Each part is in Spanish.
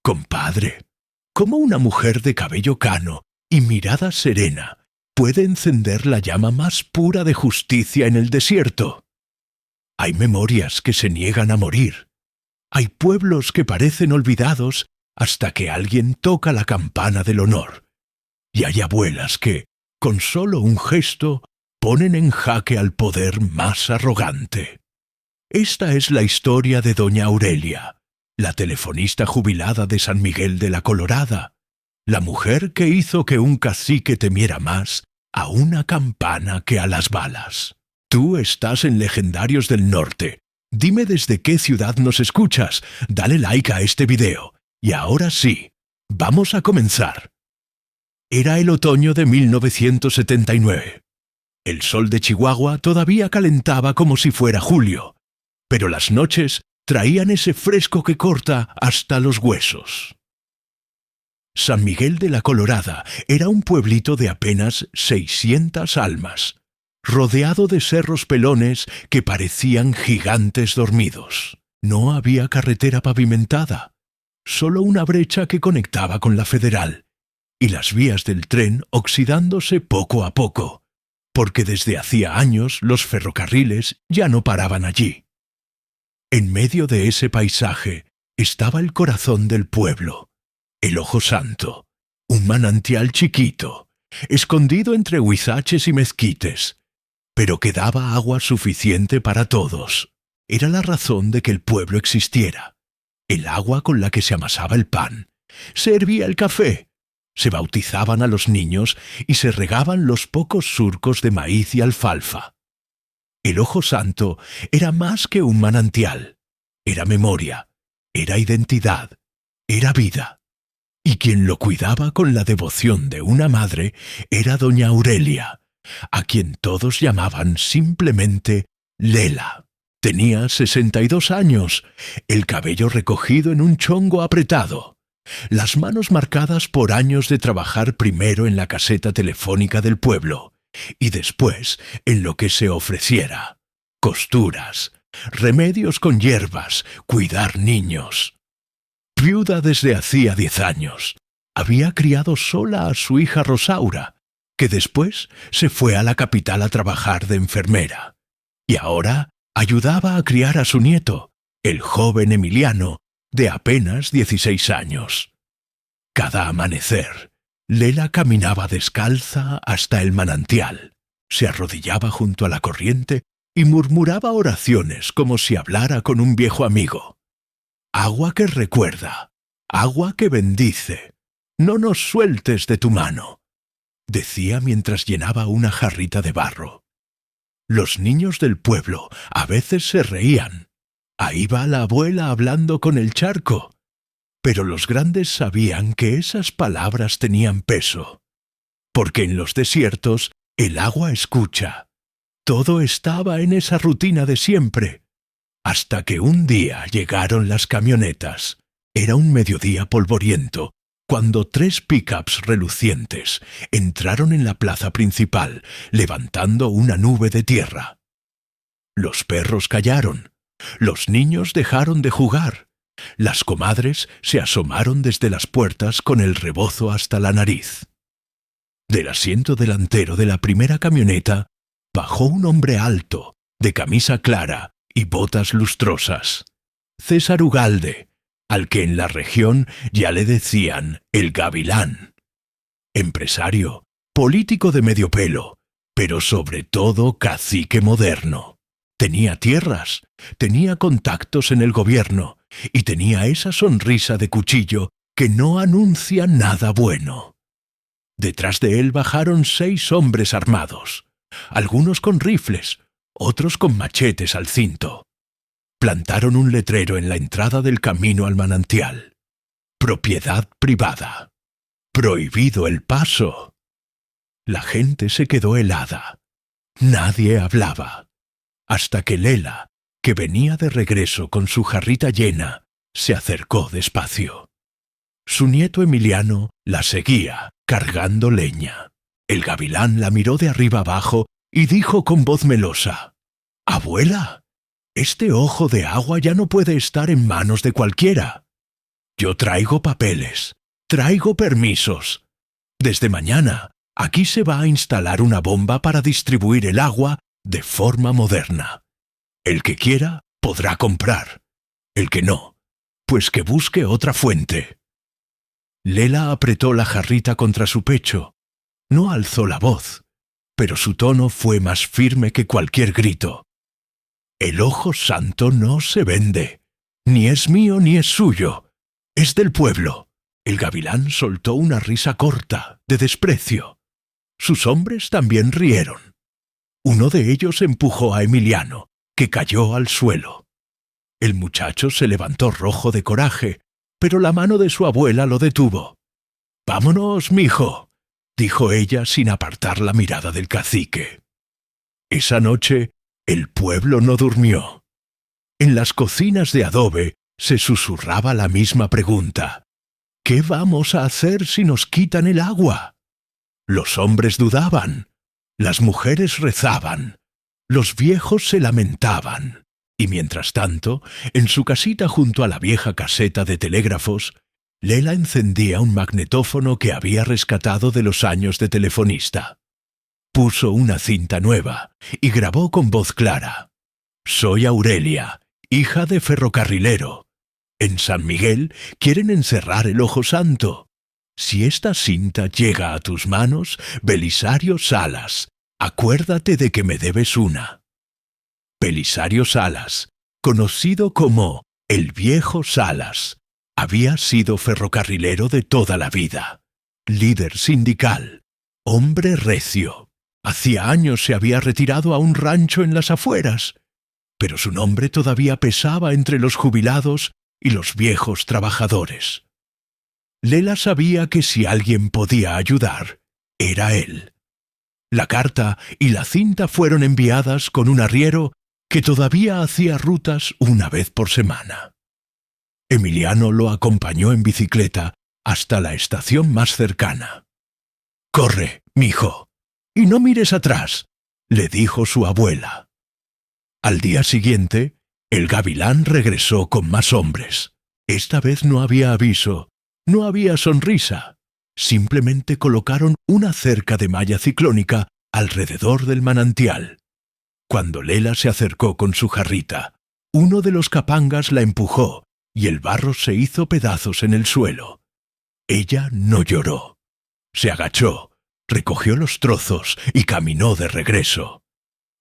Compadre, ¿cómo una mujer de cabello cano y mirada serena puede encender la llama más pura de justicia en el desierto? Hay memorias que se niegan a morir. Hay pueblos que parecen olvidados hasta que alguien toca la campana del honor. Y hay abuelas que, con solo un gesto, ponen en jaque al poder más arrogante. Esta es la historia de doña Aurelia, la telefonista jubilada de San Miguel de la Colorada, la mujer que hizo que un cacique temiera más a una campana que a las balas. Tú estás en Legendarios del Norte. Dime desde qué ciudad nos escuchas. Dale like a este video. Y ahora sí, vamos a comenzar. Era el otoño de 1979. El sol de Chihuahua todavía calentaba como si fuera julio, pero las noches traían ese fresco que corta hasta los huesos. San Miguel de la Colorada era un pueblito de apenas 600 almas, rodeado de cerros pelones que parecían gigantes dormidos. No había carretera pavimentada, solo una brecha que conectaba con la Federal, y las vías del tren oxidándose poco a poco, porque desde hacía años los ferrocarriles ya no paraban allí. En medio de ese paisaje estaba el corazón del pueblo, el Ojo Santo, un manantial chiquito, escondido entre huizaches y mezquites, pero que daba agua suficiente para todos. Era la razón de que el pueblo existiera, el agua con la que se amasaba el pan, se hervía el café, se bautizaban a los niños y se regaban los pocos surcos de maíz y alfalfa. El Ojo Santo era más que un manantial, era memoria, era identidad, era vida. Y quien lo cuidaba con la devoción de una madre era doña Aurelia, a quien todos llamaban simplemente Lela. Tenía 62 años, el cabello recogido en un chongo apretado, las manos marcadas por años de trabajar primero en la caseta telefónica del pueblo y después en lo que se ofreciera: costuras, remedios con hierbas, cuidar niños. Viuda desde hacía 10 años, había criado sola a su hija Rosaura, que después se fue a la capital a trabajar de enfermera, y ahora ayudaba a criar a su nieto, el joven Emiliano, de apenas 16 años. Cada amanecer, Lela caminaba descalza hasta el manantial, se arrodillaba junto a la corriente y murmuraba oraciones como si hablara con un viejo amigo. Agua que recuerda, agua que bendice, no nos sueltes de tu mano, decía mientras llenaba una jarrita de barro. Los niños del pueblo a veces se reían. Ahí va la abuela hablando con el charco. Pero los grandes sabían que esas palabras tenían peso, porque en los desiertos el agua escucha. Todo estaba en esa rutina de siempre, hasta que un día llegaron las camionetas. Era un mediodía polvoriento, cuando 3 pickups relucientes entraron en la plaza principal, levantando una nube de tierra. Los perros callaron, los niños dejaron de jugar, las comadres se asomaron desde las puertas con el rebozo hasta la nariz. Del asiento delantero de la primera camioneta bajó un hombre alto, de camisa clara y botas lustrosas. César Ugalde, al que en la región ya le decían el Gavilán. Empresario, político de medio pelo, pero sobre todo cacique moderno. Tenía tierras, tenía contactos en el gobierno y tenía esa sonrisa de cuchillo que no anuncia nada bueno. Detrás de él bajaron 6 hombres armados, algunos con rifles, otros con machetes al cinto. Plantaron un letrero en la entrada del camino al manantial: propiedad privada. Prohibido el paso. La gente se quedó helada. Nadie hablaba. Hasta que Lela, que venía de regreso con su jarrita llena, se acercó despacio. Su nieto Emiliano la seguía, cargando leña. El Gavilán la miró de arriba abajo y dijo con voz melosa: «Abuela, este ojo de agua ya no puede estar en manos de cualquiera». Yo traigo papeles, traigo permisos. Desde mañana, aquí se va a instalar una bomba para distribuir el agua de forma moderna. El que quiera podrá comprar. El que no, pues que busque otra fuente. Lela apretó la jarrita contra su pecho. No alzó la voz, pero su tono fue más firme que cualquier grito. El ojo santo no se vende. Ni es mío ni es suyo. Es del pueblo. El gavilán soltó una risa corta, de desprecio. Sus hombres también rieron. Uno de ellos empujó a Emiliano, que cayó al suelo. El muchacho se levantó rojo de coraje, pero la mano de su abuela lo detuvo. «Vámonos, mijo», dijo ella sin apartar la mirada del cacique. Esa noche, el pueblo no durmió. En las cocinas de adobe se susurraba la misma pregunta. ¿Qué vamos a hacer si nos quitan el agua? Los hombres dudaban, las mujeres rezaban, los viejos se lamentaban, y mientras tanto, en su casita junto a la vieja caseta de telégrafos, Lela encendía un magnetófono que había rescatado de los años de telefonista. Puso una cinta nueva y grabó con voz clara. «Soy Aurelia, hija de ferrocarrilero. En San Miguel quieren encerrar el Ojo Santo. Si esta cinta llega a tus manos, Belisario Salas, acuérdate de que me debes una». Belisario Salas, conocido como el Viejo Salas, había sido ferrocarrilero de toda la vida, líder sindical, hombre recio. Hacía años se había retirado a un rancho en las afueras, pero su nombre todavía pesaba entre los jubilados y los viejos trabajadores. Lela sabía que si alguien podía ayudar, era él. La carta y la cinta fueron enviadas con un arriero que todavía hacía rutas una vez por semana. Emiliano lo acompañó en bicicleta hasta la estación más cercana. «Corre, mijo, y no mires atrás», le dijo su abuela. Al día siguiente, el gavilán regresó con más hombres. Esta vez no había aviso, no había sonrisa. Simplemente colocaron una cerca de malla ciclónica alrededor del manantial. Cuando Lela se acercó con su jarrita, uno de los capangas la empujó y el barro se hizo pedazos en el suelo. Ella no lloró. Se agachó, recogió los trozos y caminó de regreso.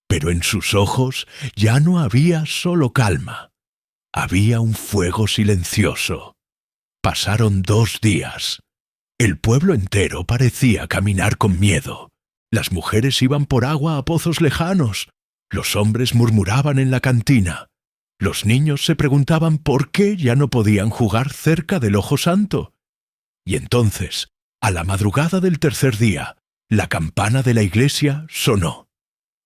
Pero en sus ojos ya no había solo calma. Había un fuego silencioso. Pasaron 2 días. El pueblo entero parecía caminar con miedo. Las mujeres iban por agua a pozos lejanos. Los hombres murmuraban en la cantina. Los niños se preguntaban por qué ya no podían jugar cerca del Ojo Santo. Y entonces, a la madrugada del 3er día, la campana de la iglesia sonó.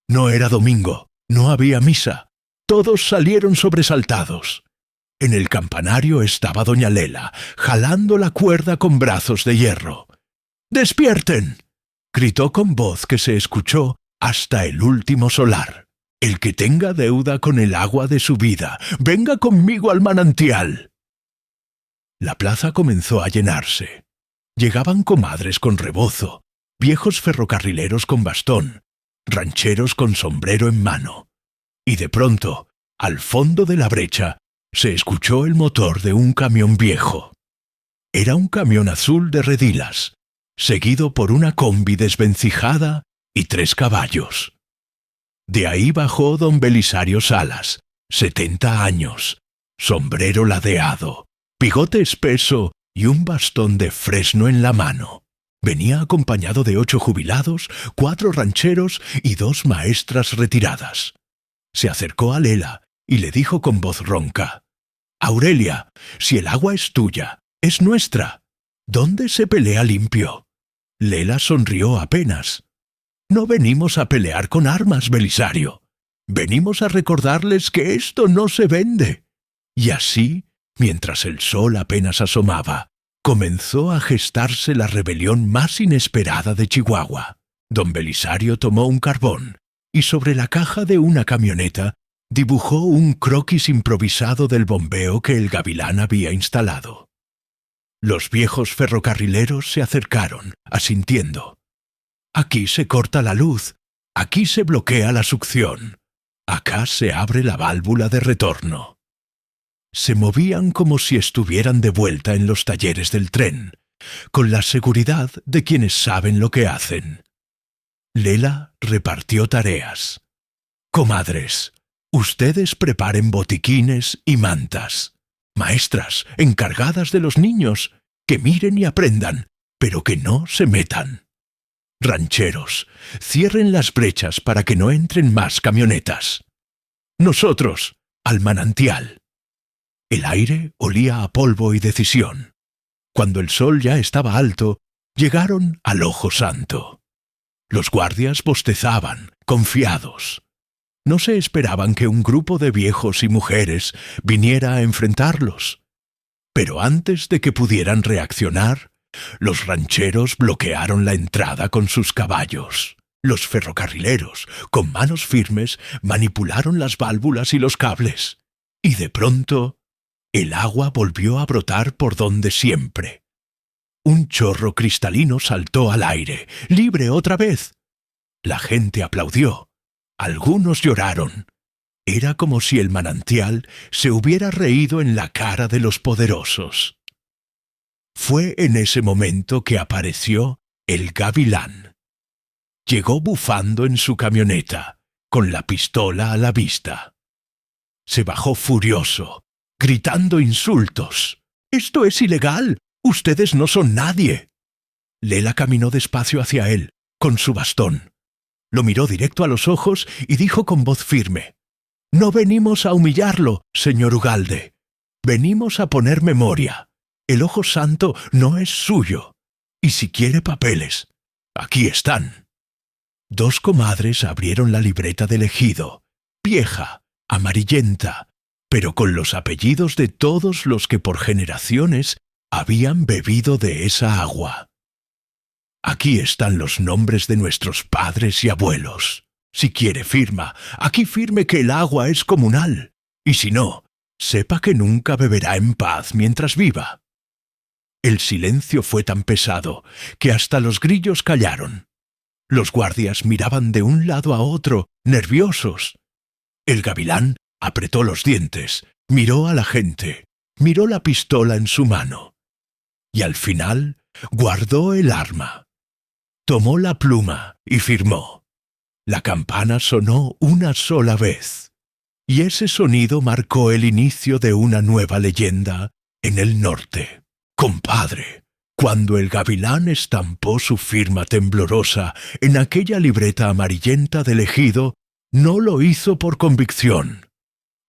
No era domingo, no había misa. Todos salieron sobresaltados. En el campanario estaba doña Lela, jalando la cuerda con brazos de hierro. «¡Despierten!», gritó con voz que se escuchó hasta el último solar. «El que tenga deuda con el agua de su vida, venga conmigo al manantial». La plaza comenzó a llenarse. Llegaban comadres con rebozo, viejos ferrocarrileros con bastón, rancheros con sombrero en mano. Y de pronto, al fondo de la brecha, se escuchó el motor de un camión viejo. Era un camión azul de redilas, seguido por una combi desvencijada y 3 caballos. De ahí bajó don Belisario Salas, 70 años, sombrero ladeado, bigote espeso y un bastón de fresno en la mano. Venía acompañado de 8 jubilados, 4 rancheros y 2 maestras retiradas. Se acercó a Lela y le dijo con voz ronca: «Aurelia, si el agua es tuya, es nuestra. ¿Dónde se pelea limpio?» Lela sonrió apenas. «No venimos a pelear con armas, Belisario. Venimos a recordarles que esto no se vende». Y así, mientras el sol apenas asomaba, comenzó a gestarse la rebelión más inesperada de Chihuahua. Don Belisario tomó un carbón y sobre la caja de una camioneta dibujó un croquis improvisado del bombeo que el gavilán había instalado. Los viejos ferrocarrileros se acercaron, asintiendo. Aquí se corta la luz, aquí se bloquea la succión, acá se abre la válvula de retorno. Se movían como si estuvieran de vuelta en los talleres del tren, con la seguridad de quienes saben lo que hacen. Lela repartió tareas. Comadres, ustedes preparen botiquines y mantas. Maestras, encargadas de los niños, que miren y aprendan, pero que no se metan. Rancheros, cierren las brechas para que no entren más camionetas. Nosotros, al manantial. El aire olía a polvo y decisión. Cuando el sol ya estaba alto, llegaron al Ojo Santo. Los guardias bostezaban, confiados. No se esperaban que un grupo de viejos y mujeres viniera a enfrentarlos. Pero antes de que pudieran reaccionar, los rancheros bloquearon la entrada con sus caballos. Los ferrocarrileros, con manos firmes, manipularon las válvulas y los cables. Y de pronto, el agua volvió a brotar por donde siempre. Un chorro cristalino saltó al aire, libre otra vez. La gente aplaudió. Algunos lloraron. Era como si el manantial se hubiera reído en la cara de los poderosos. Fue en ese momento que apareció el gavilán. Llegó bufando en su camioneta, con la pistola a la vista. Se bajó furioso, gritando insultos. «¡Esto es ilegal! ¡Ustedes no son nadie!». Lela caminó despacio hacia él, con su bastón. Lo miró directo a los ojos y dijo con voz firme: «No venimos a humillarlo, señor Ugalde. Venimos a poner memoria. El Ojo Santo no es suyo. Y si quiere papeles, aquí están». Dos comadres abrieron la libreta del ejido, vieja, amarillenta, pero con los apellidos de todos los que por generaciones habían bebido de esa agua. «Aquí están los nombres de nuestros padres y abuelos. Si quiere firma, aquí firme que el agua es comunal. Y si no, sepa que nunca beberá en paz mientras viva». El silencio fue tan pesado que hasta los grillos callaron. Los guardias miraban de un lado a otro, nerviosos. El gavilán apretó los dientes, miró a la gente, miró la pistola en su mano. Y al final guardó el arma. Tomó la pluma y firmó. La campana sonó una sola vez, y ese sonido marcó el inicio de una nueva leyenda en el norte. Compadre, cuando el gavilán estampó su firma temblorosa en aquella libreta amarillenta del ejido, no lo hizo por convicción.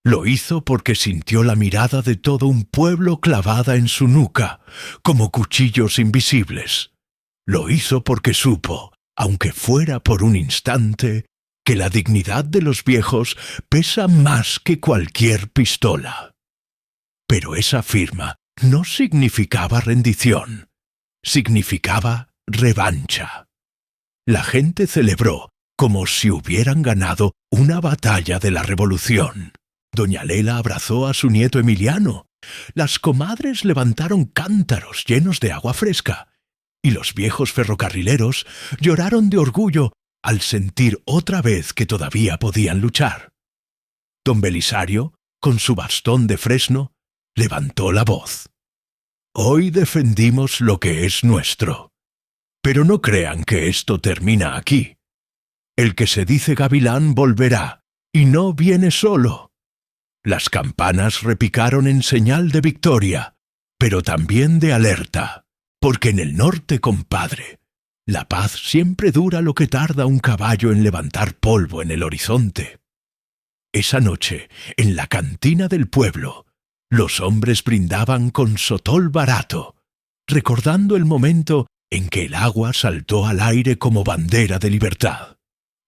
Lo hizo porque sintió la mirada de todo un pueblo clavada en su nuca, como cuchillos invisibles. Lo hizo porque supo, aunque fuera por un instante, que la dignidad de los viejos pesa más que cualquier pistola. Pero esa firma no significaba rendición, significaba revancha. La gente celebró como si hubieran ganado una batalla de la revolución. Doña Lela abrazó a su nieto Emiliano. Las comadres levantaron cántaros llenos de agua fresca. Y los viejos ferrocarrileros lloraron de orgullo al sentir otra vez que todavía podían luchar. Don Belisario, con su bastón de fresno, levantó la voz. «Hoy defendimos lo que es nuestro. Pero no crean que esto termina aquí. El que se dice gavilán volverá, y no viene solo». Las campanas repicaron en señal de victoria, pero también de alerta. Porque en el norte, compadre, la paz siempre dura lo que tarda un caballo en levantar polvo en el horizonte. Esa noche, en la cantina del pueblo, los hombres brindaban con sotol barato, recordando el momento en que el agua saltó al aire como bandera de libertad.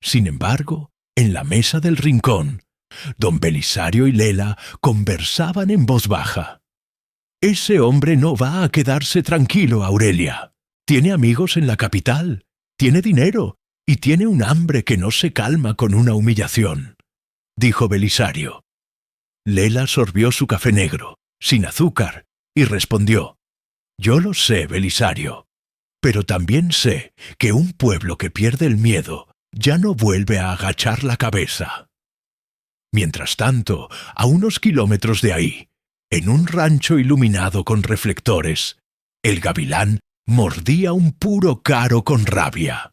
Sin embargo, en la mesa del rincón, don Belisario y Lela conversaban en voz baja. «Ese hombre no va a quedarse tranquilo, Aurelia. Tiene amigos en la capital, tiene dinero y tiene un hambre que no se calma con una humillación», dijo Belisario. Lela sorbió su café negro, sin azúcar, y respondió: Yo lo sé, Belisario, pero también sé que un pueblo que pierde el miedo ya no vuelve a agachar la cabeza. Mientras tanto, a unos kilómetros de ahí, en un rancho iluminado con reflectores, el gavilán mordía un puro caro con rabia.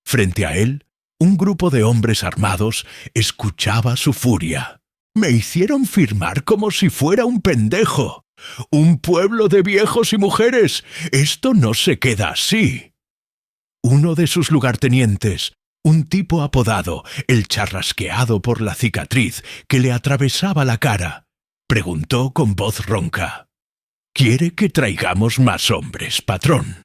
Frente a él, un grupo de hombres armados escuchaba su furia. Me hicieron firmar como si fuera un pendejo. ¡Un pueblo de viejos y mujeres! ¡Esto no se queda así! Uno de sus lugartenientes, un tipo apodado el Charrasqueado por la cicatriz que le atravesaba la cara, preguntó con voz ronca: ¿Quiere que traigamos más hombres, patrón?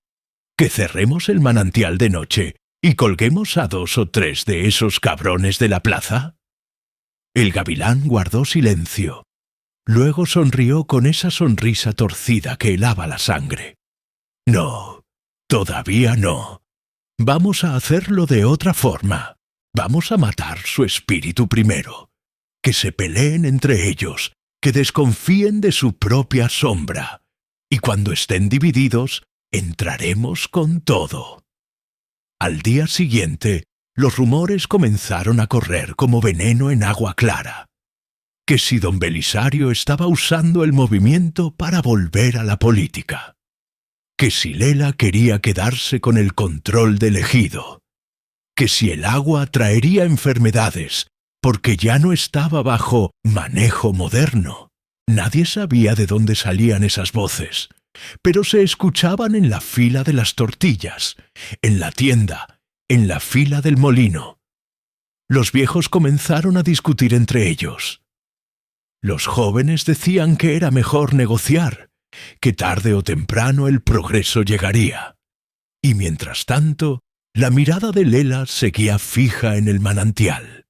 ¿Que cerremos el manantial de noche y colguemos a 2 o 3 de esos cabrones de la plaza? El gavilán guardó silencio. Luego sonrió con esa sonrisa torcida que helaba la sangre. No, todavía no. Vamos a hacerlo de otra forma. Vamos a matar su espíritu primero. Que se peleen entre ellos, que desconfíen de su propia sombra. Y cuando estén divididos, entraremos con todo. Al día siguiente, los rumores comenzaron a correr como veneno en agua clara. Que si don Belisario estaba usando el movimiento para volver a la política. Que si Lela quería quedarse con el control del ejido. Que si el agua traería enfermedades, porque ya no estaba bajo manejo moderno. Nadie sabía de dónde salían esas voces, pero se escuchaban en la fila de las tortillas, en la tienda, en la fila del molino. Los viejos comenzaron a discutir entre ellos. Los jóvenes decían que era mejor negociar, que tarde o temprano el progreso llegaría. Y mientras tanto, la mirada de Lela seguía fija en el manantial.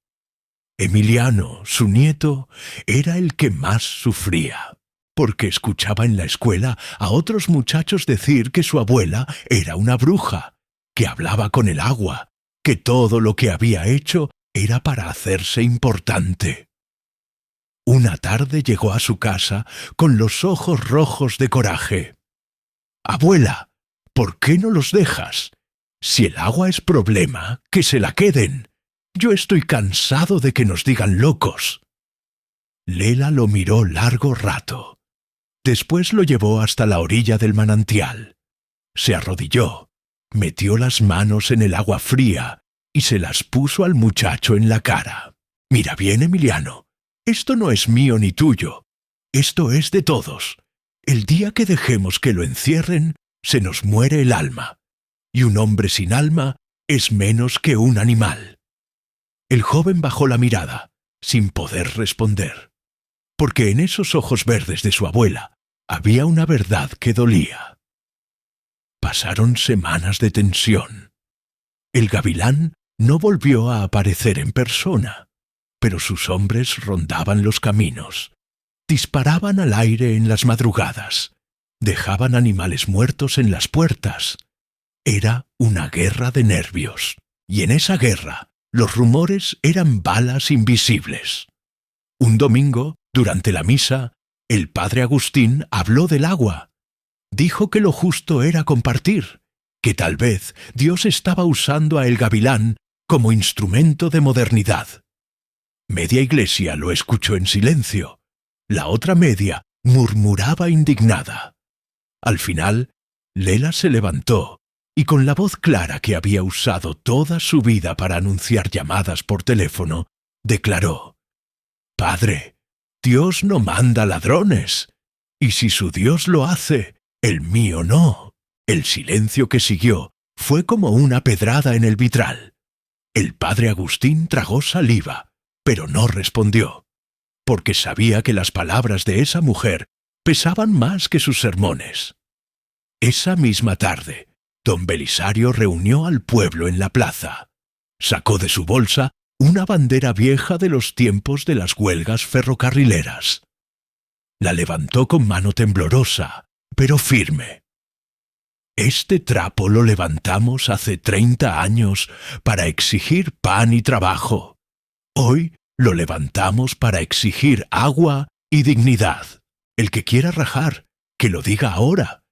Emiliano, su nieto, era el que más sufría, porque escuchaba en la escuela a otros muchachos decir que su abuela era una bruja, que hablaba con el agua, que todo lo que había hecho era para hacerse importante. Una tarde llegó a su casa con los ojos rojos de coraje. «Abuela, ¿por qué no los dejas? Si el agua es problema, que se la queden. Yo estoy cansado de que nos digan locos». Lela lo miró largo rato. Después lo llevó hasta la orilla del manantial. Se arrodilló, metió las manos en el agua fría y se las puso al muchacho en la cara. «Mira bien, Emiliano. Esto no es mío ni tuyo. Esto es de todos. El día que dejemos que lo encierren, se nos muere el alma. Y un hombre sin alma es menos que un animal». El joven bajó la mirada, sin poder responder, porque en esos ojos verdes de su abuela había una verdad que dolía. Pasaron semanas de tensión. El gavilán no volvió a aparecer en persona, pero sus hombres rondaban los caminos, disparaban al aire en las madrugadas, dejaban animales muertos en las puertas. Era una guerra de nervios, y en esa guerra los rumores eran balas invisibles. Un domingo, durante la misa, el padre Agustín habló del agua. Dijo que lo justo era compartir, que tal vez Dios estaba usando a el gavilán como instrumento de modernidad. Media iglesia lo escuchó en silencio. La otra media murmuraba indignada. Al final, Lela se levantó y con la voz clara que había usado toda su vida para anunciar llamadas por teléfono, declaró: «Padre, Dios no manda ladrones, y si su Dios lo hace, el mío no». El silencio que siguió fue como una pedrada en el vitral. El padre Agustín tragó saliva, pero no respondió, porque sabía que las palabras de esa mujer pesaban más que sus sermones. Esa misma tarde, don Belisario reunió al pueblo en la plaza. Sacó de su bolsa una bandera vieja de los tiempos de las huelgas ferrocarrileras. La levantó con mano temblorosa, pero firme. «Este trapo lo levantamos hace 30 años para exigir pan y trabajo. Hoy lo levantamos para exigir agua y dignidad. El que quiera rajar, que lo diga ahora.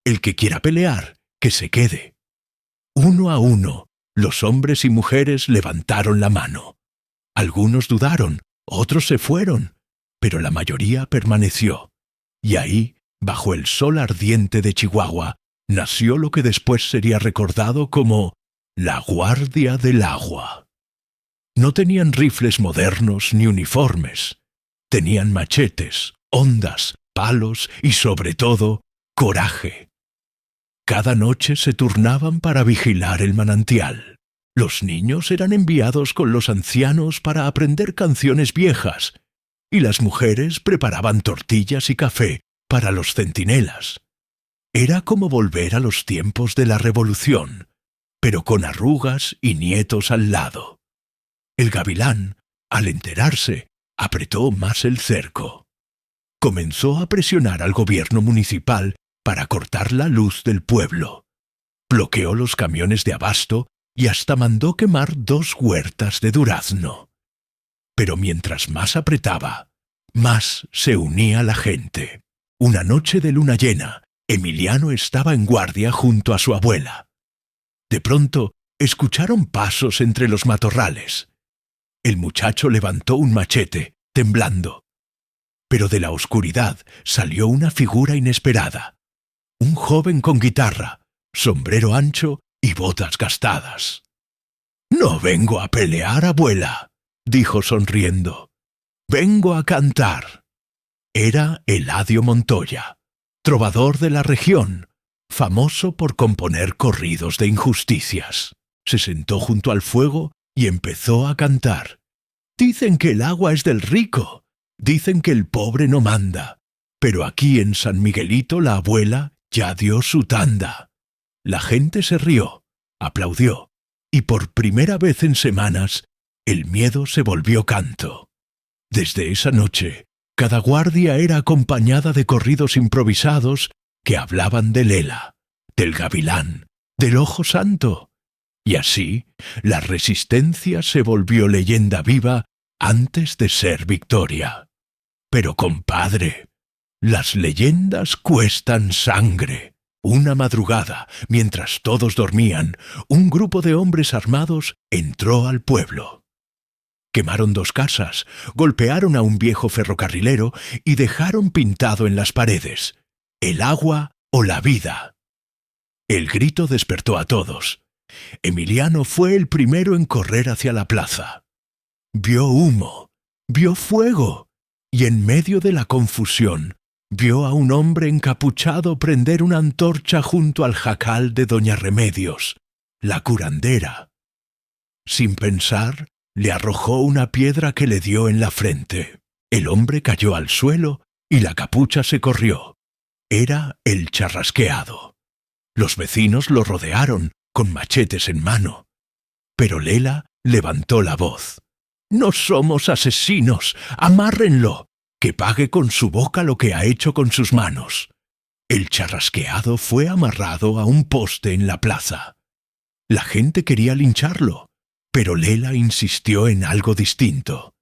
El que quiera pelear, que se quede. Uno a uno, los hombres y mujeres levantaron la mano. Algunos dudaron, otros se fueron, pero la mayoría permaneció. Y ahí, bajo el sol ardiente de Chihuahua, nació lo que después sería recordado como la Guardia del Agua. No tenían rifles modernos ni uniformes. Tenían machetes, hondas, palos y, sobre todo, coraje. Cada noche se turnaban para vigilar el manantial. Los niños eran enviados con los ancianos para aprender canciones viejas, y las mujeres preparaban tortillas y café para los centinelas. Era como volver a los tiempos de la Revolución, pero con arrugas y nietos al lado. El gavilán, al enterarse, apretó más el cerco. Comenzó a presionar al gobierno municipal para cortar la luz del pueblo. Bloqueó los camiones de abasto y hasta mandó quemar 2 huertas de durazno. Pero mientras más apretaba, más se unía la gente. Una noche de luna llena, Emiliano estaba en guardia junto a su abuela. De pronto, escucharon pasos entre los matorrales. El muchacho levantó un machete, temblando. Pero de la oscuridad salió una figura inesperada. Un joven con guitarra, sombrero ancho y botas gastadas. «No vengo a pelear, abuela», dijo sonriendo. «Vengo a cantar». Era Eladio Montoya, trovador de la región, famoso por componer corridos de injusticias. Se sentó junto al fuego y empezó a cantar. «Dicen que el agua es del rico, dicen que el pobre no manda, pero aquí en San Miguelito la abuela ya dio su tanda». La gente se rió, aplaudió, y por primera vez en semanas, el miedo se volvió canto. Desde esa noche, cada guardia era acompañada de corridos improvisados que hablaban de Lela, del gavilán, del Ojo Santo. Y así, la resistencia se volvió leyenda viva antes de ser victoria. Pero, compadre, las leyendas cuestan sangre. Una madrugada, mientras todos dormían, un grupo de hombres armados entró al pueblo. Quemaron 2 casas, golpearon a un viejo ferrocarrilero y dejaron pintado en las paredes: «El agua o la vida». El grito despertó a todos. Emiliano fue el primero en correr hacia la plaza. Vio humo, vio fuego, y en medio de la confusión, vio a un hombre encapuchado prender una antorcha junto al jacal de doña Remedios, la curandera. Sin pensar, le arrojó una piedra que le dio en la frente. El hombre cayó al suelo y la capucha se corrió. Era el Charrasqueado. Los vecinos lo rodearon, con machetes en mano. Pero Lela levantó la voz. «No somos asesinos, amárrenlo, que pague con su boca lo que ha hecho con sus manos». El Charrasqueado fue amarrado a un poste en la plaza. La gente quería lincharlo, pero Lela insistió en algo distinto: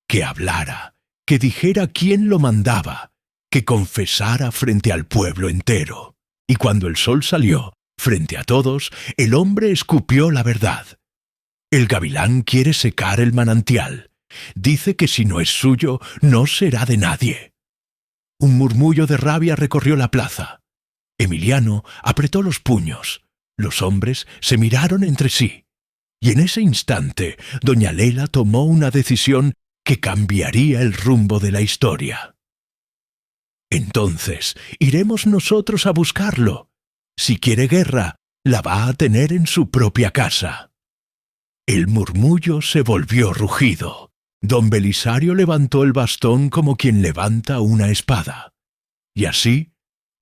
que hablara, que dijera quién lo mandaba, que confesara frente al pueblo entero. Y cuando el sol salió, frente a todos, el hombre escupió la verdad. El gavilán quiere secar el manantial. Dice que si no es suyo, no será de nadie. Un murmullo de rabia recorrió la plaza. Emiliano apretó los puños. Los hombres se miraron entre sí. Y en ese instante, doña Lela tomó una decisión que cambiaría el rumbo de la historia. «Entonces, iremos nosotros a buscarlo. Si quiere guerra, la va a tener en su propia casa». El murmullo se volvió rugido. Don Belisario levantó el bastón como quien levanta una espada. Y así,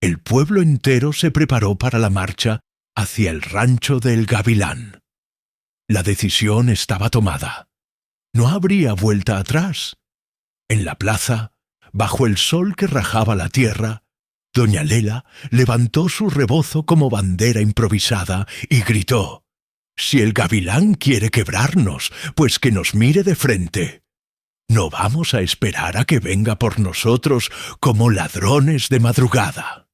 el pueblo entero se preparó para la marcha hacia el rancho del gavilán. La decisión estaba tomada. No habría vuelta atrás. En la plaza, bajo el sol que rajaba la tierra, doña Lela levantó su rebozo como bandera improvisada y gritó: «Si el gavilán quiere quebrarnos, pues que nos mire de frente. No vamos a esperar a que venga por nosotros como ladrones de madrugada».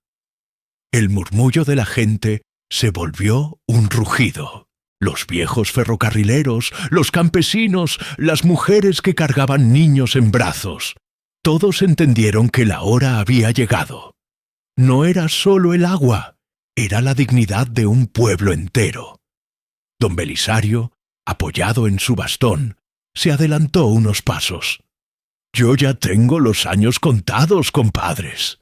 El murmullo de la gente se volvió un rugido. Los viejos ferrocarrileros, los campesinos, las mujeres que cargaban niños en brazos, todos entendieron que la hora había llegado. No era solo el agua, era la dignidad de un pueblo entero. Don Belisario, apoyado en su bastón, se adelantó unos pasos. «Yo ya tengo los años contados, compadres,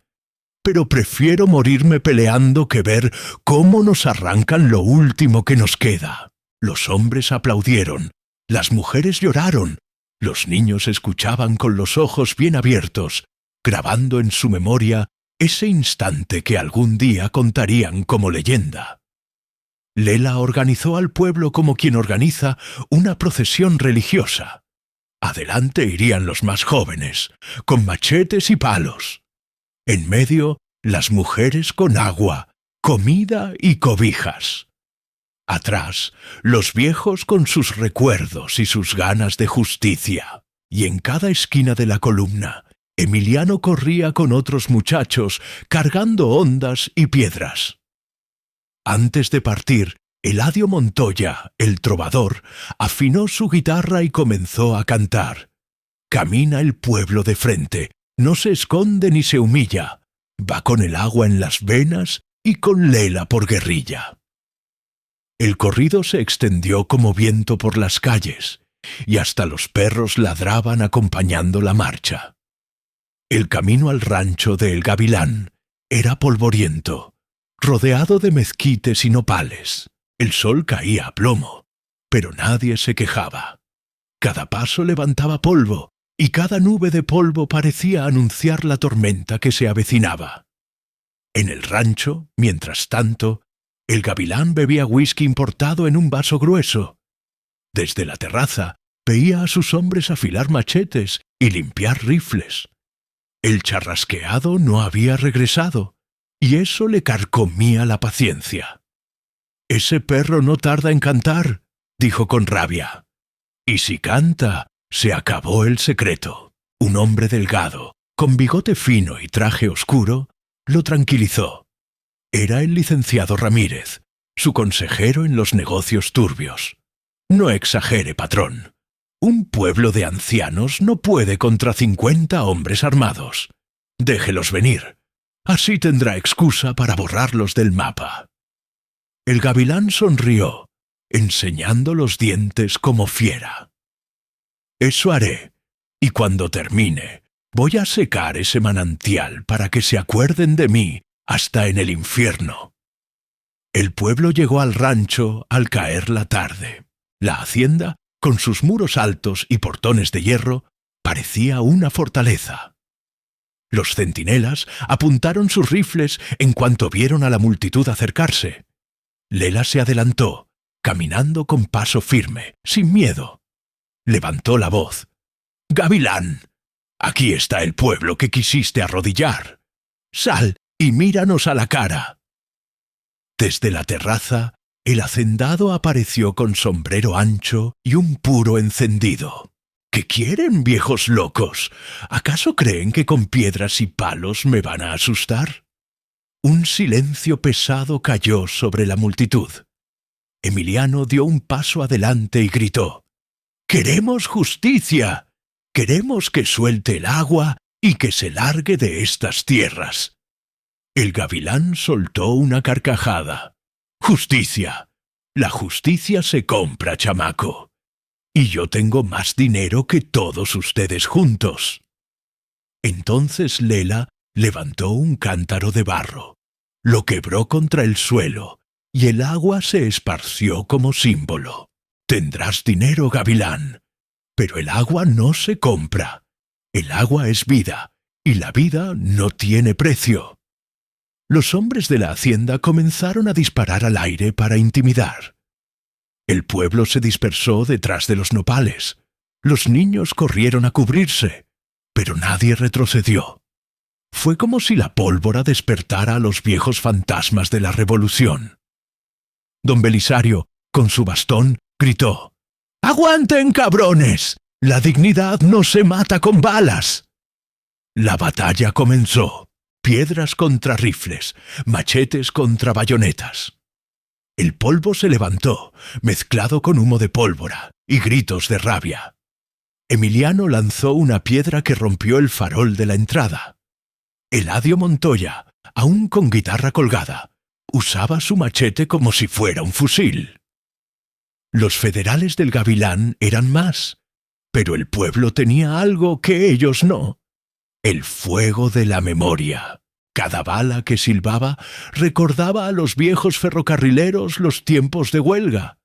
pero prefiero morirme peleando que ver cómo nos arrancan lo último que nos queda». Los hombres aplaudieron, las mujeres lloraron, los niños escuchaban con los ojos bien abiertos, grabando en su memoria ese instante que algún día contarían como leyenda. Lela organizó al pueblo como quien organiza una procesión religiosa. Adelante irían los más jóvenes, con machetes y palos. En medio, las mujeres con agua, comida y cobijas. Atrás, los viejos con sus recuerdos y sus ganas de justicia. Y en cada esquina de la columna, Emiliano corría con otros muchachos, cargando hondas y piedras. Antes de partir, Eladio Montoya, el trovador, afinó su guitarra y comenzó a cantar. Camina el pueblo de frente, no se esconde ni se humilla, va con el agua en las venas y con Lela por guerrilla. El corrido se extendió como viento por las calles, y hasta los perros ladraban acompañando la marcha. El camino al rancho de El Gavilán era polvoriento, rodeado de mezquites y nopales. El sol caía a plomo, pero nadie se quejaba. Cada paso levantaba polvo, y cada nube de polvo parecía anunciar la tormenta que se avecinaba. En el rancho, mientras tanto, el Gavilán bebía whisky importado en un vaso grueso. Desde la terraza veía a sus hombres afilar machetes y limpiar rifles. El charrasqueado no había regresado, y eso le carcomía la paciencia. «Ese perro no tarda en cantar», dijo con rabia. «Y si canta, se acabó el secreto». Un hombre delgado, con bigote fino y traje oscuro, lo tranquilizó. Era el licenciado Ramírez, su consejero en los negocios turbios. «No exagere, patrón. Un pueblo de ancianos no puede contra 50 hombres armados. Déjelos venir. Así tendrá excusa para borrarlos del mapa». El Gavilán sonrió, enseñando los dientes como fiera. «Eso haré, y cuando termine, voy a secar ese manantial para que se acuerden de mí hasta en el infierno». El pueblo llegó al rancho al caer la tarde. La hacienda, con sus muros altos y portones de hierro, parecía una fortaleza. Los centinelas apuntaron sus rifles en cuanto vieron a la multitud acercarse. Lela se adelantó, caminando con paso firme, sin miedo. Levantó la voz. «Gavilán, aquí está el pueblo que quisiste arrodillar. Sal y míranos a la cara». Desde la terraza, el hacendado apareció con sombrero ancho y un puro encendido. «¿Qué quieren, viejos locos? ¿Acaso creen que con piedras y palos me van a asustar?» Un silencio pesado cayó sobre la multitud. Emiliano dio un paso adelante y gritó: «¡Queremos justicia! Queremos que suelte el agua y que se largue de estas tierras». El Gavilán soltó una carcajada. «Justicia. La justicia se compra, chamaco. Y yo tengo más dinero que todos ustedes juntos». Entonces Lela levantó un cántaro de barro, lo quebró contra el suelo, y el agua se esparció como símbolo. «Tendrás dinero, Gavilán, pero el agua no se compra. El agua es vida, y la vida no tiene precio». Los hombres de la hacienda comenzaron a disparar al aire para intimidar. El pueblo se dispersó detrás de los nopales. Los niños corrieron a cubrirse, pero nadie retrocedió. Fue como si la pólvora despertara a los viejos fantasmas de la revolución. Don Belisario, con su bastón, gritó: «¡Aguanten, cabrones! ¡La dignidad no se mata con balas!». La batalla comenzó. piedras contra rifles, machetes contra bayonetas. El polvo se levantó, mezclado con humo de pólvora y gritos de rabia. Emiliano lanzó una piedra que rompió el farol de la entrada. Eladio Montoya, aún con guitarra colgada, usaba su machete como si fuera un fusil. Los federales del Gavilán eran más, pero el pueblo tenía algo que ellos no: el fuego de la memoria. Cada bala que silbaba recordaba a los viejos ferrocarrileros los tiempos de huelga.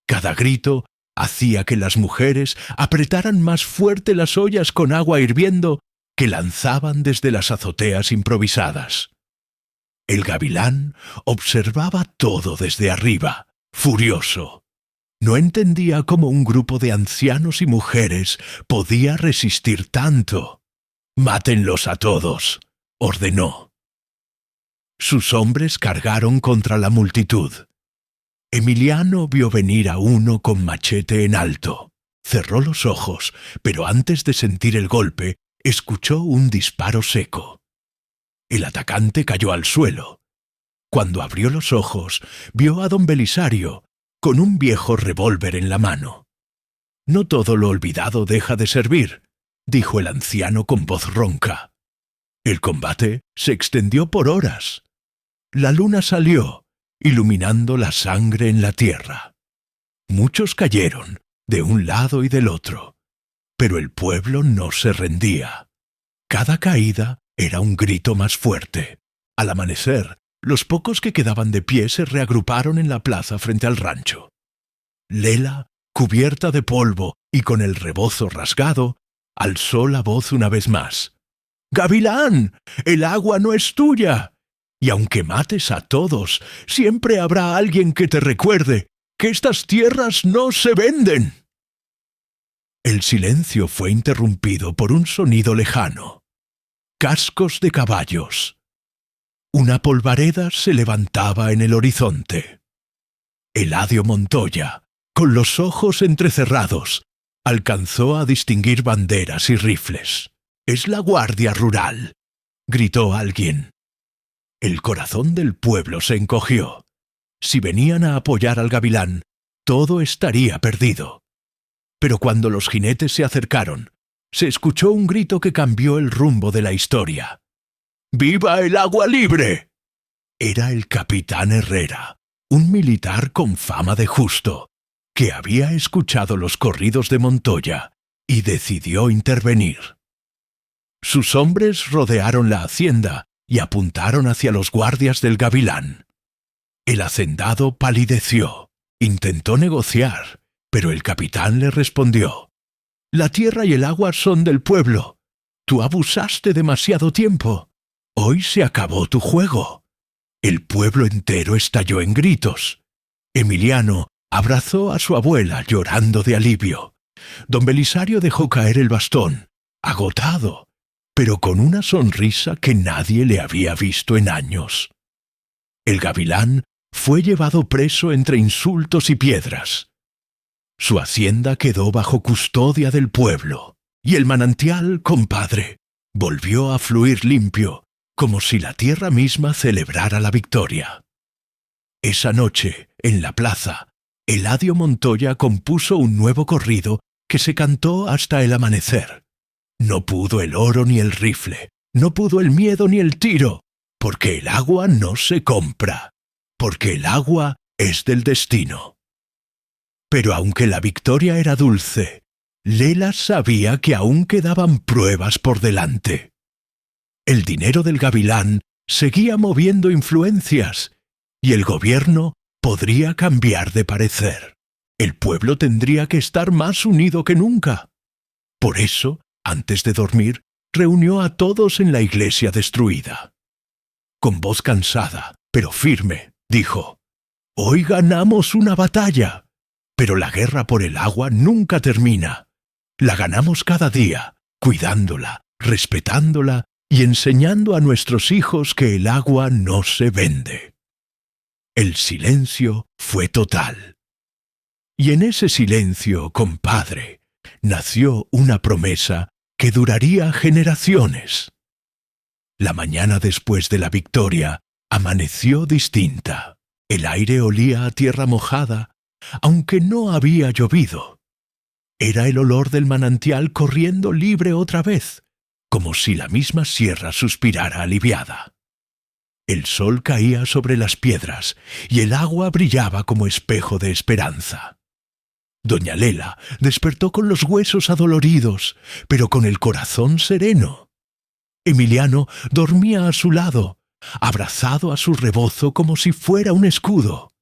Cada grito hacía que las mujeres apretaran más fuerte las ollas con agua hirviendo que lanzaban desde las azoteas improvisadas. El Gavilán observaba todo desde arriba, furioso. No entendía cómo un grupo de ancianos y mujeres podía resistir tanto. «Mátenlos a todos», ordenó. Sus hombres cargaron contra la multitud. Emiliano vio venir a uno con machete en alto. Cerró los ojos, pero antes de sentir el golpe, escuchó un disparo seco. El atacante cayó al suelo. Cuando abrió los ojos, vio a don Belisario con un viejo revólver en la mano. «No todo lo olvidado deja de servir», dijo el anciano con voz ronca. El combate se extendió por horas. La luna salió, iluminando la sangre en la tierra. Muchos cayeron, de un lado y del otro, pero el pueblo no se rendía. Cada caída era un grito más fuerte. Al amanecer, los pocos que quedaban de pie se reagruparon en la plaza frente al rancho. Lela, cubierta de polvo y con el rebozo rasgado, alzó la voz una vez más. «Gavilán, el agua no es tuya. Y aunque mates a todos, siempre habrá alguien que te recuerde que estas tierras no se venden». El silencio fue interrumpido por un sonido lejano. Cascos de caballos. Una polvareda se levantaba en el horizonte. Eladio Montoya, con los ojos entrecerrados, alcanzó a distinguir banderas y rifles. «Es la Guardia Rural», gritó alguien. El corazón del pueblo se encogió. Si venían a apoyar al Gavilán, todo estaría perdido. Pero cuando los jinetes se acercaron, se escuchó un grito que cambió el rumbo de la historia. «¡Viva el agua libre!». Era el capitán Herrera, un militar con fama de justo, que había escuchado los corridos de Montoya y decidió intervenir. Sus hombres rodearon la hacienda y apuntaron hacia los guardias del Gavilán. El hacendado palideció. Intentó negociar, pero el capitán le respondió: «La tierra y el agua son del pueblo. Tú abusaste demasiado tiempo. Hoy se acabó tu juego». El pueblo entero estalló en gritos. Emiliano abrazó a su abuela llorando de alivio. Don Belisario dejó caer el bastón, agotado, pero con una sonrisa que nadie le había visto en años. El Gavilán fue llevado preso entre insultos y piedras. Su hacienda quedó bajo custodia del pueblo, y el manantial, compadre, volvió a fluir limpio, como si la tierra misma celebrara la victoria. Esa noche, en la plaza, Eladio Montoya compuso un nuevo corrido que se cantó hasta el amanecer. No pudo el oro ni el rifle, no pudo el miedo ni el tiro, porque el agua no se compra, porque el agua es del destino. Pero aunque la victoria era dulce, Lela sabía que aún quedaban pruebas por delante. El dinero del Gavilán seguía moviendo influencias, y el gobierno podría cambiar de parecer. El pueblo tendría que estar más unido que nunca. Por eso, antes de dormir, reunió a todos en la iglesia destruida. Con voz cansada, pero firme, dijo: «Hoy ganamos una batalla, pero la guerra por el agua nunca termina. La ganamos cada día, cuidándola, respetándola y enseñando a nuestros hijos que el agua no se vende». El silencio fue total. Y en ese silencio, compadre, nació una promesa que duraría generaciones. La mañana después de la victoria amaneció distinta. El aire olía a tierra mojada, aunque no había llovido. Era el olor del manantial corriendo libre otra vez, como si la misma sierra suspirara aliviada. El sol caía sobre las piedras y el agua brillaba como espejo de esperanza. Doña Lela despertó con los huesos adoloridos, pero con el corazón sereno. Emiliano dormía a su lado, abrazado a su rebozo como si fuera un escudo.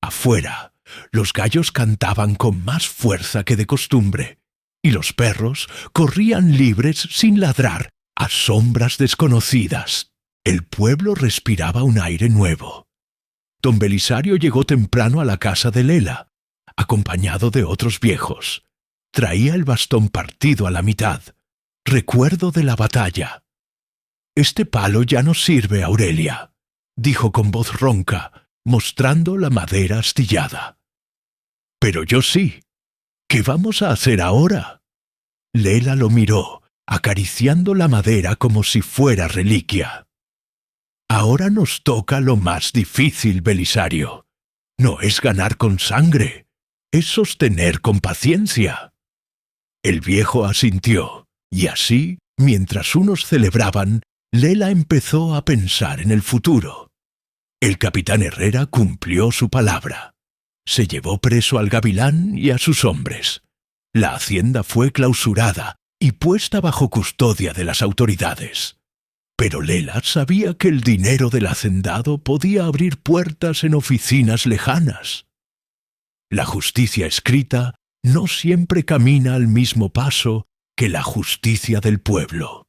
Afuera, los gallos cantaban con más fuerza que de costumbre, y los perros corrían libres sin ladrar a sombras desconocidas. El pueblo respiraba un aire nuevo. Don Belisario llegó temprano a la casa de Lela, acompañado de otros viejos. Traía el bastón partido a la mitad, recuerdo de la batalla. «Este palo ya no sirve, Aurelia», dijo con voz ronca, mostrando la madera astillada. «Pero yo sí. ¿Qué vamos a hacer ahora?» Lela lo miró, acariciando la madera como si fuera reliquia. «Ahora nos toca lo más difícil, Belisario. No es ganar con sangre, es sostener con paciencia». El viejo asintió, y así, mientras unos celebraban, Lela empezó a pensar en el futuro. El capitán Herrera cumplió su palabra. Se llevó preso al gavilán y a sus hombres. La hacienda fue clausurada y puesta bajo custodia de las autoridades. Pero Lela sabía que el dinero del hacendado podía abrir puertas en oficinas lejanas. La justicia escrita no siempre camina al mismo paso que la justicia del pueblo.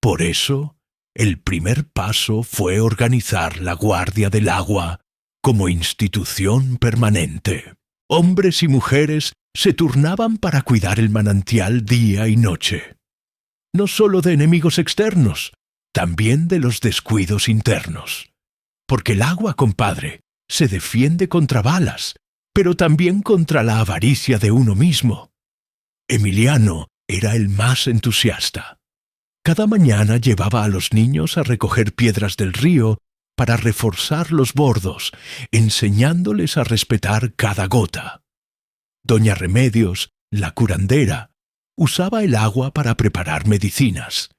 Por eso, el primer paso fue organizar la Guardia del Agua como institución permanente. Hombres y mujeres se turnaban para cuidar el manantial día y noche. No solo de enemigos externos, también de los descuidos internos. Porque el agua, compadre, se defiende contra balas, pero también contra la avaricia de uno mismo. Emiliano era el más entusiasta. Cada mañana llevaba a los niños a recoger piedras del río para reforzar los bordos, enseñándoles a respetar cada gota. Doña Remedios, la curandera, usaba el agua para preparar medicinas,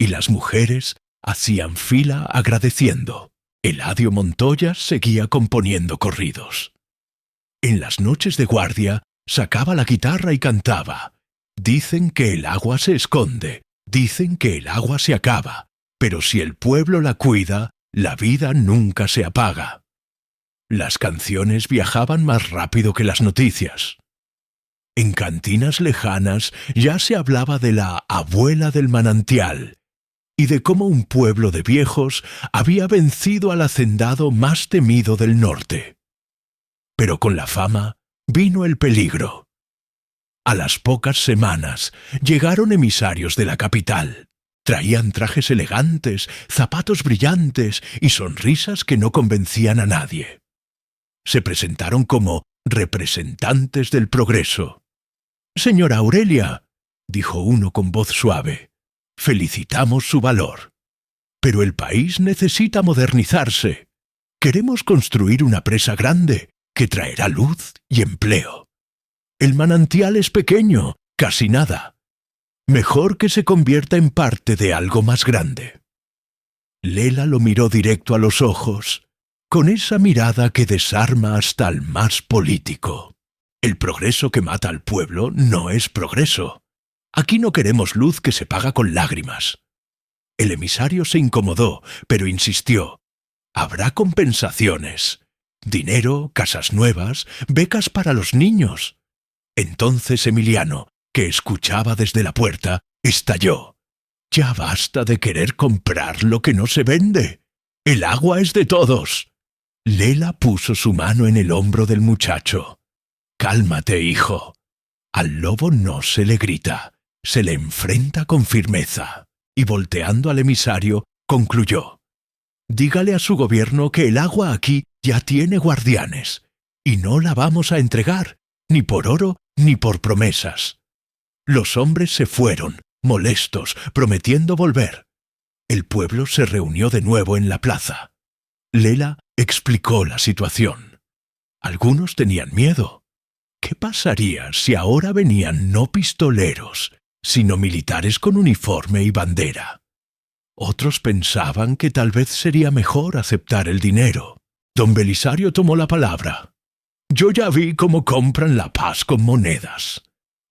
y las mujeres hacían fila agradeciendo. Eladio Montoya seguía componiendo corridos. En las noches de guardia sacaba la guitarra y cantaba. Dicen que el agua se esconde, dicen que el agua se acaba, pero si el pueblo la cuida, la vida nunca se apaga. Las canciones viajaban más rápido que las noticias. En cantinas lejanas ya se hablaba de la abuela del manantial y de cómo un pueblo de viejos había vencido al hacendado más temido del norte. Pero con la fama vino el peligro. A las pocas semanas llegaron emisarios de la capital. Traían trajes elegantes, zapatos brillantes y sonrisas que no convencían a nadie. Se presentaron como representantes del progreso. «Señora Aurelia», dijo uno con voz suave, «felicitamos su valor. Pero el país necesita modernizarse. Queremos construir una presa grande que traerá luz y empleo. El manantial es pequeño, casi nada. Mejor que se convierta en parte de algo más grande». Lela lo miró directo a los ojos, con esa mirada que desarma hasta al más político. El progreso que mata al pueblo no es progreso. Aquí no queremos luz que se paga con lágrimas. El emisario se incomodó, pero insistió. Habrá compensaciones. Dinero, casas nuevas, becas para los niños. Entonces Emiliano, que escuchaba desde la puerta, estalló. «Ya basta de querer comprar lo que no se vende. El agua es de todos». Lela puso su mano en el hombro del muchacho. «Cálmate, hijo. Al lobo no se le grita, se le enfrenta con firmeza». Y volteando al emisario, concluyó. «Dígale a su gobierno que el agua aquí ya tiene guardianes, y no la vamos a entregar, ni por oro ni por promesas». Los hombres se fueron, molestos, prometiendo volver. El pueblo se reunió de nuevo en la plaza. Lela explicó la situación. Algunos tenían miedo. ¿Qué pasaría si ahora venían no pistoleros, sino militares con uniforme y bandera? Otros pensaban que tal vez sería mejor aceptar el dinero. Don Belisario tomó la palabra. Yo ya vi cómo compran la paz con monedas.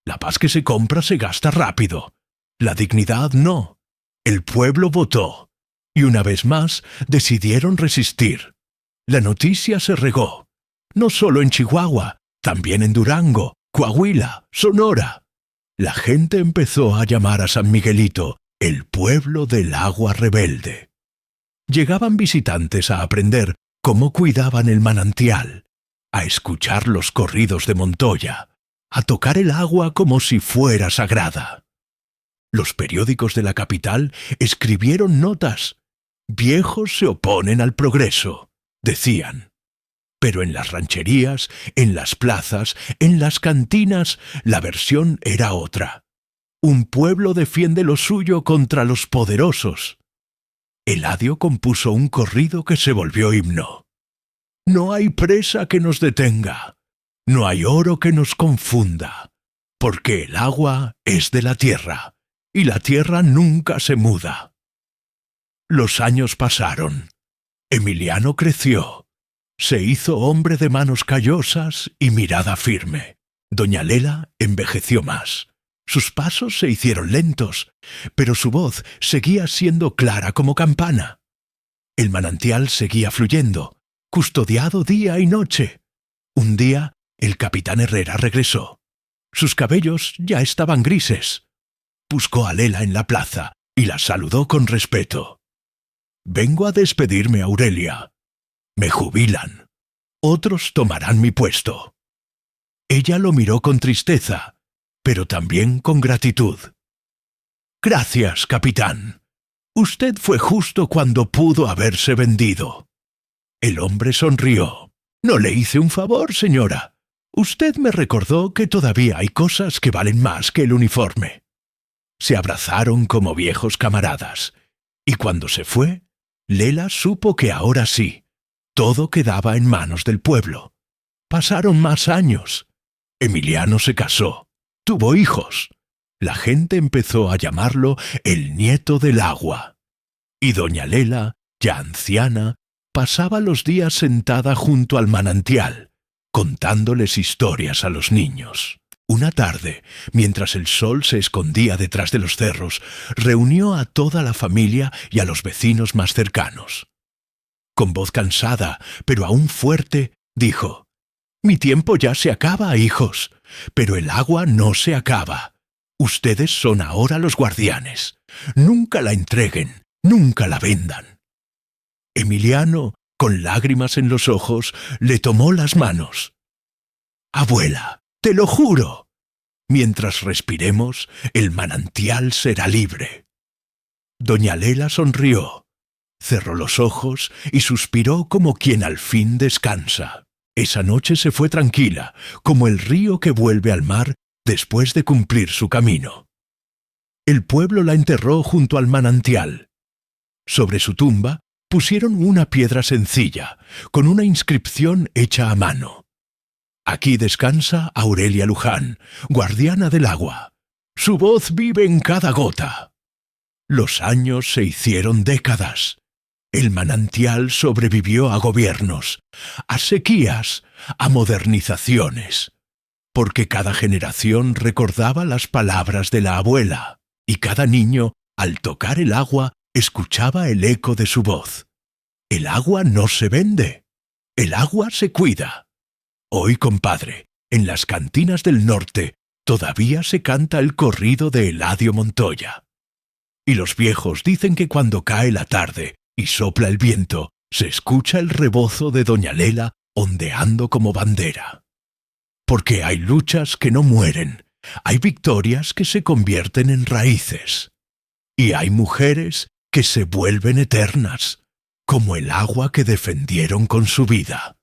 La paz que se compra se gasta rápido. La dignidad no. El pueblo votó. Y una vez más decidieron resistir. La noticia se regó. No solo en Chihuahua, también en Durango, Coahuila, Sonora. La gente empezó a llamar a San Miguelito el pueblo del agua rebelde. Llegaban visitantes a aprender cómo cuidaban el manantial, a escuchar los corridos de Montoya, a tocar el agua como si fuera sagrada. Los periódicos de la capital escribieron notas. Viejos se oponen al progreso, decían. Pero en las rancherías, en las plazas, en las cantinas, la versión era otra. Un pueblo defiende lo suyo contra los poderosos. Eladio compuso un corrido que se volvió himno. No hay presa que nos detenga, no hay oro que nos confunda, porque el agua es de la tierra, y la tierra nunca se muda. Los años pasaron. Emiliano creció. Se hizo hombre de manos callosas y mirada firme. Doña Lela envejeció más. Sus pasos se hicieron lentos, pero su voz seguía siendo clara como campana. El manantial seguía fluyendo, custodiado día y noche. Un día, el capitán Herrera regresó. Sus cabellos ya estaban grises. Buscó a Lela en la plaza y la saludó con respeto. «Vengo a despedirme, Aurelia. Me jubilan. Otros tomarán mi puesto». Ella lo miró con tristeza, pero también con gratitud. «Gracias, capitán. Usted fue justo cuando pudo haberse vendido». El hombre sonrió. «No le hice un favor, señora. Usted me recordó que todavía hay cosas que valen más que el uniforme». Se abrazaron como viejos camaradas, y cuando se fue, Lela supo que ahora sí, todo quedaba en manos del pueblo. Pasaron más años. Emiliano se casó, tuvo hijos. La gente empezó a llamarlo el nieto del agua. Y doña Lela, ya anciana, pasaba los días sentada junto al manantial, contándoles historias a los niños. Una tarde, mientras el sol se escondía detrás de los cerros, reunió a toda la familia y a los vecinos más cercanos. Con voz cansada, pero aún fuerte, dijo: «Mi tiempo ya se acaba, hijos, pero el agua no se acaba. Ustedes son ahora los guardianes. Nunca la entreguen, nunca la vendan». Emiliano, con lágrimas en los ojos, le tomó las manos. «Abuela, te lo juro. Mientras respiremos, el manantial será libre». Doña Lela sonrió, cerró los ojos y suspiró como quien al fin descansa. Esa noche se fue tranquila, como el río que vuelve al mar después de cumplir su camino. El pueblo la enterró junto al manantial. Sobre su tumba pusieron una piedra sencilla, con una inscripción hecha a mano. «Aquí descansa Aurelia Luján, guardiana del agua. Su voz vive en cada gota». Los años se hicieron décadas. El manantial sobrevivió a gobiernos, a sequías, a modernizaciones, porque cada generación recordaba las palabras de la abuela, y cada niño, al tocar el agua, escuchaba el eco de su voz. El agua no se vende, el agua se cuida. Hoy, compadre, en las cantinas del norte todavía se canta el corrido de Eladio Montoya. Y los viejos dicen que cuando cae la tarde y sopla el viento, se escucha el rebozo de doña Lela ondeando como bandera. Porque hay luchas que no mueren, hay victorias que se convierten en raíces. Y hay mujeres que se vuelven eternas, como el agua que defendieron con su vida.